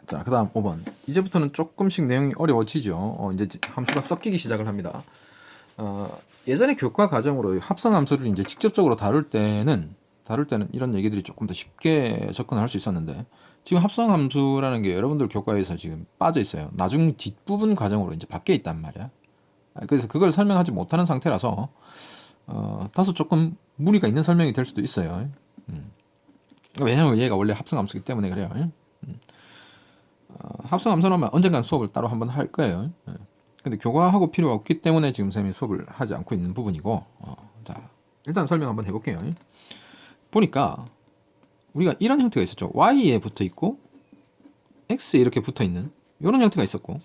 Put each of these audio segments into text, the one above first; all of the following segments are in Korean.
자, 그 다음 5번. 이제부터는 조금씩 내용이 어려워지죠. 이제 함수가 섞이기 시작을 합니다. 예전에 교과 과정으로 합성 함수를 이제 직접적으로 다룰 때는 이런 얘기들이 조금 더 쉽게 접근할 수 있었는데, 지금 합성 함수라는 게 여러분들 교과에서 지금 빠져 있어요. 나중 뒷부분 과정으로 이제 바뀌어 있단 말이야. 그래서 그걸 설명하지 못하는 상태라서, 다소 조금 무리가 있는 설명이 될 수도 있어요. 왜냐면 얘가 원래 합성 함수이기 때문에 그래요. 합성 함수라면 언젠간 수업을 따로 한번 할 거예요. 근데 교과하고 필요 없기 때문에 지금 쌤이 수업을 하지 않고 있는 부분이고, 자, 일단 설명 한번 해볼게요. 보니까 우리가 이런 형태가 있었죠. y에 붙어 있고 x에 이렇게 붙어 있는 이런 형태가 있었고,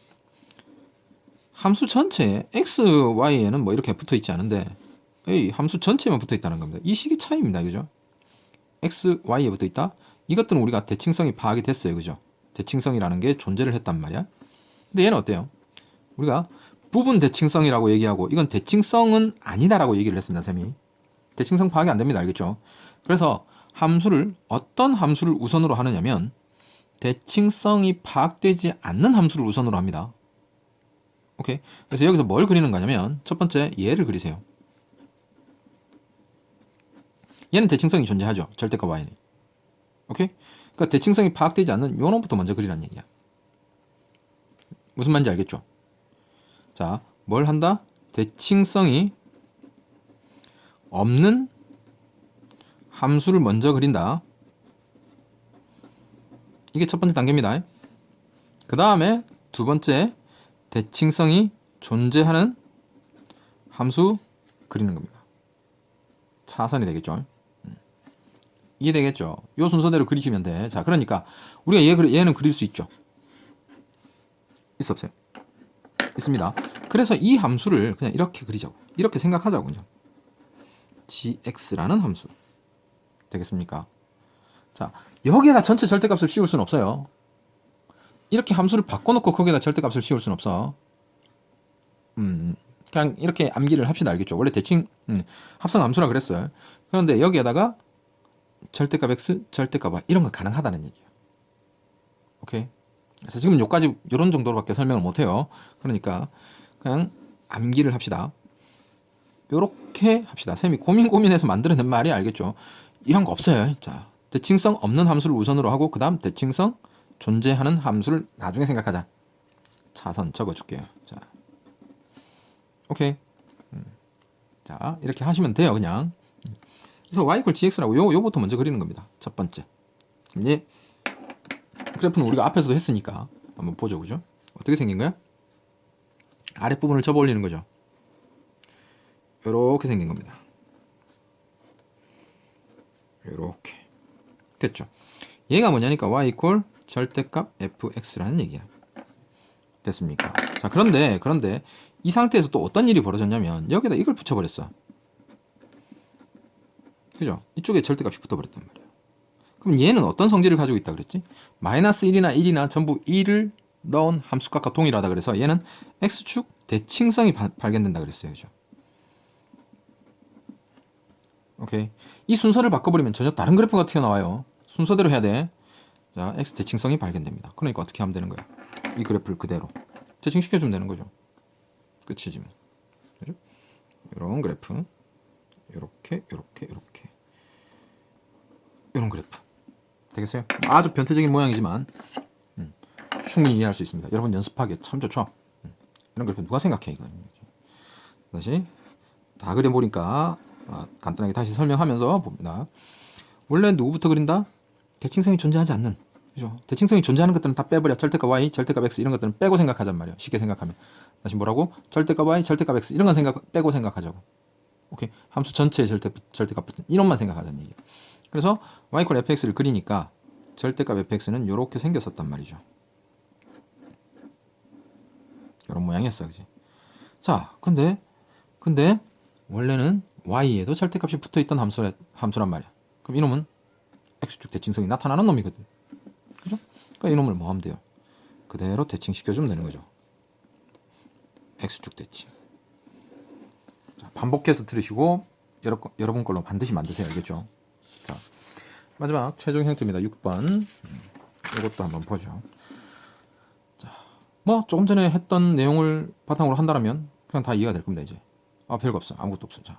함수 전체에 x, y에는 뭐 이렇게 붙어 있지 않은데 이 함수 전체에만 붙어 있다는 겁니다. 이 식의 차이입니다. 그죠? x, y에 붙어 있다. 이것들은 우리가 대칭성이 파악이 됐어요. 그죠? 대칭성이라는 게 존재를 했단 말이야. 근데 얘는 어때요? 우리가 부분 대칭성이라고 얘기하고 이건 대칭성은 아니다라고 얘기를 했습니다. 쌤이. 대칭성 파악이 안 됩니다. 알겠죠? 그래서 함수를 어떤 함수를 우선으로 하느냐면 대칭성이 파악되지 않는 함수를 우선으로 합니다. 오케이? 그래서 여기서 뭘 그리는 거냐면 첫 번째 얘를 그리세요. 얘는 대칭성이 존재하죠. 절대값 y는. 오케이? 그러니까 대칭성이 파악되지 않는 요 놈부터 먼저 그리라는 얘기야. 무슨 말인지 알겠죠? 자, 뭘 한다? 대칭성이 없는 함수를 먼저 그린다. 이게 첫 번째 단계입니다. 그 다음에 두 번째 대칭성이 존재하는 함수 그리는 겁니다. 차선이 되겠죠. 이해되겠죠? 이 순서대로 그리시면 돼. 자, 그러니까 우리가 얘는 그릴 수 있죠. 있어 없어요? 있습니다. 그래서 이 함수를 그냥 이렇게 그리자고. 이렇게 생각하자고. 그냥. gx라는 함수. 되겠습니까? 자, 여기에다 전체 절대값을 씌울 수는 없어요. 이렇게 함수를 바꿔놓고 거기에다 절대값을 씌울 수는 없어. 그냥 이렇게 암기를 합시다. 알겠죠? 원래 대칭 합성 함수라 그랬어요. 그런데 여기에다가 절대값 x, 절대값 y 이런 거 가능하다는 얘기예요. 오케이? 그래서 지금 요까지 요런 정도로밖에 설명을 못해요. 그러니까 그냥 암기를 합시다. 요렇게 합시다. 쌤이 고민해서 만들어낸 말이 알겠죠? 이런 거 없어요. 자, 대칭성 없는 함수를 우선으로 하고 그 다음 대칭성 존재하는 함수를 나중에 생각하자. 차선 적어줄게요. 자, 오케이. 자, 이렇게 하시면 돼요. 그냥. 그래서 y = gx라고 요거부터 먼저 그리는 겁니다. 첫 번째. 이제 그래프는 우리가 앞에서도 했으니까 한번 보죠. 그죠? 어떻게 생긴 거야? 아랫부분을 접어 올리는 거죠. 요렇게 생긴 겁니다. 요렇게. 됐죠? 얘가 뭐냐니까 y = 절대값 fx라는 얘기야. 됐습니까? 자, 그런데 이 상태에서 또 어떤 일이 벌어졌냐면 여기다 이걸 붙여버렸어. 그죠? 이쪽에 절대값이 붙어버렸단 말이야. 그럼 얘는 어떤 성질을 가지고 있다 그랬지? -1이나 1이나 전부 1을 넣은 함수값과 동일하다 그래서 얘는 x축 대칭성이 발견된다 그랬어요. 그죠? 오케이. 이 순서를 바꿔버리면 전혀 다른 그래프가 튀어나와요. 순서대로 해야 돼. 자, x 대칭성이 발견됩니다. 그러니까 어떻게 하면 되는 거야? 이 그래프를 그대로 대칭시켜주면 되는 거죠. 끝이지 뭐. 그죠? 이런 그래프. 요렇게 이런 그래프 되겠어요? 아주 변태적인 모양이지만 충분히 이해할 수 있습니다. 여러분 연습하기 참 좋죠? 이런 그래프 누가 생각해 이거. 다시 다 그려보니까 간단하게 다시 설명하면서 봅니다. 원래 누구부터 그린다? 대칭성이 존재하지 않는, 그죠? 대칭성이 존재하는 것들은 다 빼버려. 절대값 y, 절대값 x 이런 것들은 빼고 생각하잔 말이야. 쉽게 생각하면. 다시 뭐라고? 절대값 y, 절대값 x 이런 건 빼고 생각하자고. 오케이. 함수 전체의 절대값 이런만 생각하자는 얘기야. 그래서 y = fx를 그리니까 절대값 fx는 이렇게 생겼었단 말이죠. 이런 모양이었어, 그지? 자, 근데 원래는 y에도 절대값이 붙어있던 함수란 말이야. 그럼 이놈은 x축 대칭성이 나타나는 놈이거든. 그죠? 그러니까 이놈을 뭐 하면 돼요? 그대로 대칭시켜주면 되는 거죠. x축 대칭. 자, 반복해서 들으시고 여러분 걸로 반드시 만드세요. 알겠죠? 자, 마지막 최종 형태입니다. 6번. 이것도 한번 보죠. 뭐 조금 전에 했던 내용을 바탕으로 한다면 그냥 다 이해가 될 겁니다. 이제 별거 없어. 아무것도 없어. 자,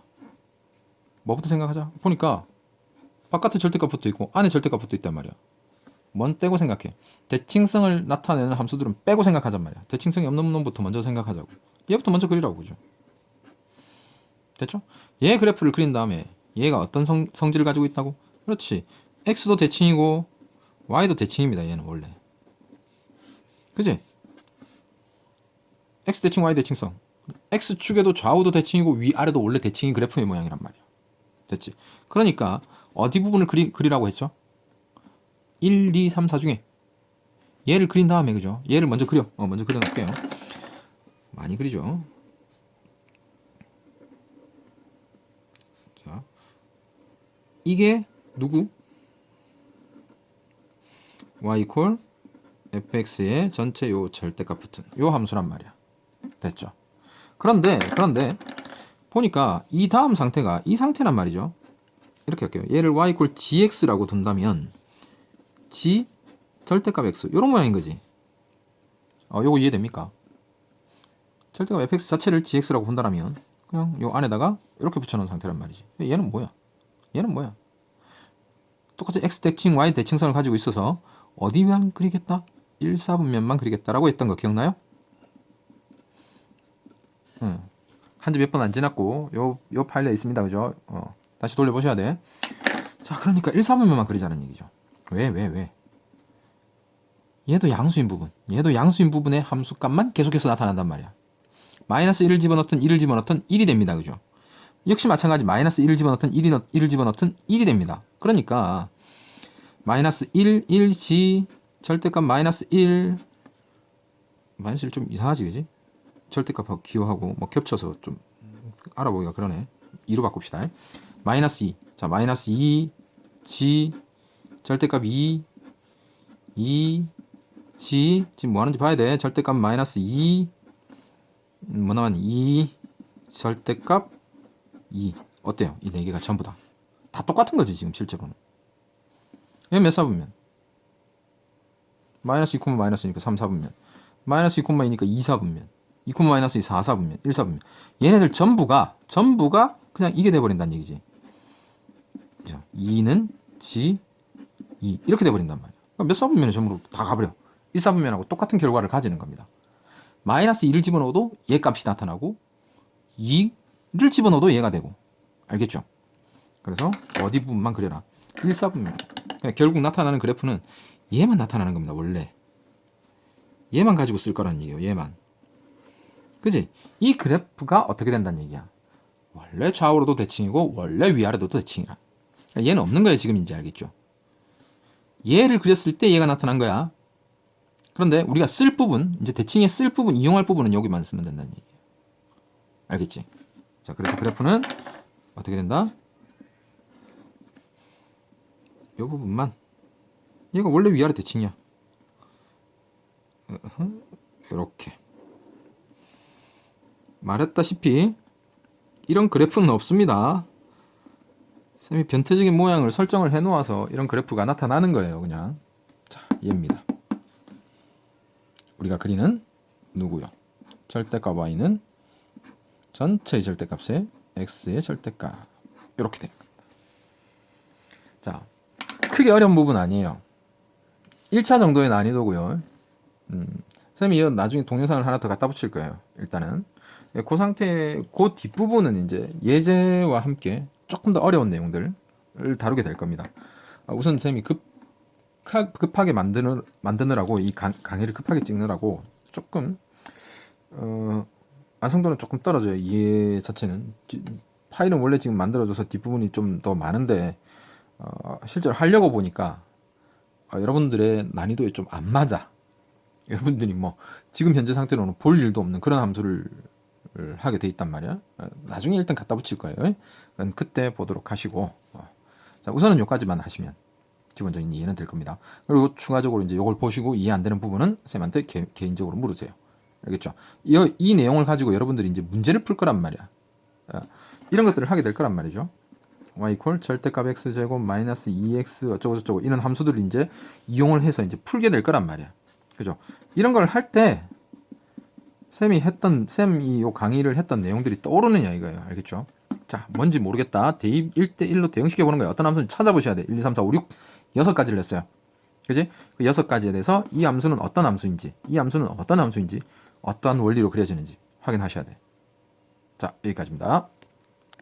뭐부터 생각하자. 보니까 바깥에 절대값부터 있고 안에 절대값부터 있단 말이야. 뭔 떼고 생각해. 대칭성을 나타내는 함수들은 빼고 생각하잔 말이야. 대칭성이 없는 놈부터 먼저 생각하자고. 얘부터 먼저 그리라고. 그죠? 됐죠? 얘 그래프를 그린 다음에 얘가 어떤 성질을 가지고 있다고? 그렇지. x도 대칭이고 y도 대칭입니다. 얘는 원래. 그지? x 대칭 y 대칭성. x축에도 좌우도 대칭이고 위아래도 원래 대칭이 그래프의 모양이란 말이야. 됐지? 그러니까 어디 부분을 그리라고 했죠? 1, 2, 3, 4 중에 얘를 그린 다음에, 그죠? 얘를 먼저 그려. 먼저 그려놓을게요. 많이 그리죠. 자, 이게 누구? y equal fx의 전체 요 절대값 붙은 요 함수란 말이야. 됐죠? 그런데 보니까 이 다음 상태가 이 상태란 말이죠. 이렇게 할게요. 얘를 y equal gx라고 둔다면 g 절대값 x 요런 모양인 거지. 요거 이해됩니까? 절대값 fx 자체를 gx라고 본다면 그냥 요 안에다가 이렇게 붙여놓은 상태란 말이지. 얘는 뭐야? 똑같이 x 대칭 y 대칭선을 가지고 있어서 어디만 그리겠다? 1, 4분면만 그리겠다라고 했던 거 기억나요? 한지 몇 번 안 지났고 요 파일에 있습니다. 그죠? 다시 돌려보셔야 돼. 자, 그러니까 1, 4분면만 그리자는 얘기죠. 왜? 얘도 양수인 부분의 함수값만 계속해서 나타난단 말이야. 마이너스 1을 집어넣든 1을 집어넣든 1이 됩니다. 그죠? 역시 마찬가지 마이너스 1을 집어넣든 1을 집어넣든 1이 됩니다. 그러니까 마이너스 1, 1g 절대값 마이너스 1 마이너스 1 좀 이상하지, 그지? 절대값하고 기호하고 뭐 겹쳐서 좀 알아보기가 그러네. 2로 바꿉시다. 마이너스 2. 자, 마이너스 2 g 절대값 2 g 지금 뭐 하는지 봐야 돼. 절대값 마이너스 2 뭐 나왔니? 2 절대값 2 어때요? 이 네 개가 전부 다 똑같은 거지 지금 실제로는. 얘 몇 사분면? 마이너스 2, 마이너스니까 3, 4분면. 마이너스 2, 2니까 2, 4분면. 2, 마이너스 2, 4, 4분면. 1, 4분면. 얘네들 전부가 그냥 이게 돼버린다는 얘기지. 그죠? 2는 G, 2 이렇게 돼버린단 말이야. 그러니까 몇 사분면에 전부 다 가버려. 1, 4분면하고 똑같은 결과를 가지는 겁니다. 마이너스 2를 집어넣어도 얘 값이 나타나고 2를 집어넣어도 얘가 되고. 알겠죠? 그래서 어디 부분만 그려라. 1, 4분면. 그러니까 결국 나타나는 그래프는 얘만 나타나는 겁니다. 원래 얘만 가지고 쓸 거라는 얘기예요. 얘만. 그지? 이 그래프가 어떻게 된다는 얘기야. 원래 좌우로도 대칭이고 원래 위아래도 대칭이야. 그러니까 얘는 없는 거예요. 지금 이제 알겠죠? 얘를 그렸을 때 얘가 나타난 거야. 그런데 우리가 쓸 부분, 이제 대칭에 쓸 부분, 이용할 부분은 여기만 쓰면 된다는 얘기예요. 알겠지? 자, 그래서 그래프는 어떻게 된다? 이 부분만. 얘가 원래 위아래 대칭이야. 이렇게 말했다시피 이런 그래프는 없습니다. 쌤이 변태적인 모양을 설정을 해 놓아서 이런 그래프가 나타나는 거예요. 그냥. 자, 얘입니다. 우리가 그리는 누구요? 절대값 y는 전체의 절대값에 x의 절대값 이렇게 됩니다. 자, 크게 어려운 부분 아니에요. 1차 정도의 난이도고요. 쌤이 이 나중에 동영상을 하나 더 갖다 붙일 거예요. 일단은 그 상태, 그 뒷부분은 이제 예제와 함께 조금 더 어려운 내용들을 다루게 될 겁니다. 우선 쌤이 급하게 만드느라고 이 강의를 급하게 찍느라고 조금 완성도는 조금 떨어져요. 이해 자체는 파일은 원래 지금 만들어져서 뒷부분이 좀 더 많은데 실제로 하려고 보니까 여러분들의 난이도에 좀 안 맞아. 여러분들이 뭐 지금 현재 상태로는 볼 일도 없는 그런 함수를 하게 돼 있단 말이야. 나중에 일단 갖다 붙일 거예요. 그때 보도록 하시고 자, 우선은 여기까지만 하시면 기본적인 이해는 될 겁니다. 그리고 추가적으로 이제 이걸 보시고 이해 안 되는 부분은 쌤한테 개인적으로 물으세요. 알겠죠? 이 내용을 가지고 여러분들이 이제 문제를 풀 거란 말이야. 이런 것들을 하게 될 거란 말이죠. y equal 절대값 x제곱 마이너스 2x 어쩌고 저쩌고 이런 함수들을 이제 이용을 해서 이제 풀게 될 거란 말이야. 그죠? 이런 걸 할 때 쌤이 요 강의를 했던 내용들이 떠오르느냐 이거예요. 알겠죠? 자, 뭔지 모르겠다. 대입 1대1로 대응시켜 보는 거예요. 어떤 함수인지 찾아보셔야 돼. 1, 2, 3, 4, 5, 6 6가지를 냈어요. 그지? 그 6가지에 대해서 이 함수는 어떤 함수인지, 이 함수는 어떤 함수인지, 어떠한 원리로 그려지는지 확인하셔야 돼. 자, 여기까지입니다.